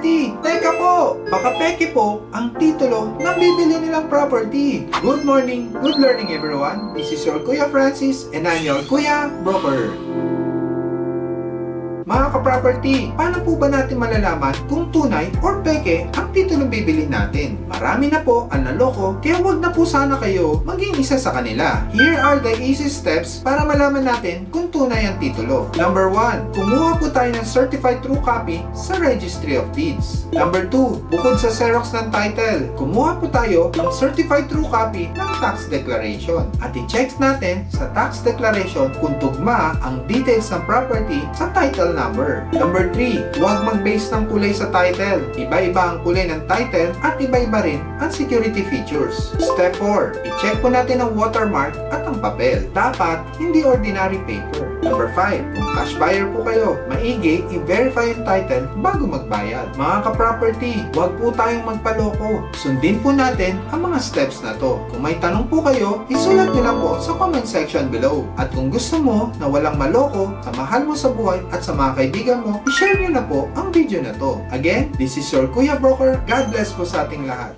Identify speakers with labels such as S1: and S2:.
S1: property. Teka po, baka peke po ang titulo ng bibili nilang property. Good morning, good learning everyone. This is your Kuya Francis and I'm your Kuya Broker. Mga ka-property, paano po ba natin malalaman kung tunay or peke ang titulong bibili natin? Marami na po ang naloko, kaya wag na po sana kayo maging isa sa kanila. Here are the easy steps para malaman natin kung tunay ang titulo. Number 1, kumuha po tayo ng certified true copy sa Registry of Deeds. Number 2, bukod sa Xerox ng title, kumuha po tayo ng certified true copy ng tax declaration. At i-check natin sa tax declaration kung tugma ang details ng property sa title number. Number 3, huwag mag-base ng kulay sa title. Iba-iba ang kulay ng title at iba-iba rin ang security features. Step 4, i-check po natin ang watermark at ang papel. Dapat hindi ordinary paper. Number 5, kung cash buyer po kayo, maigi i-verify yung title bago magbayad. Mga ka-property, huwag po tayong magpaloko. Sundin po natin ang mga steps na to. Kung may tanong po kayo, isulat nyo lang po sa comment section below. At kung gusto mo na walang maloko sa mahal mo sa buhay at sa mga kaibigan mo, i-share nyo na po ang video na to. Again, this is your Kuya Broker. God bless po sa ating lahat.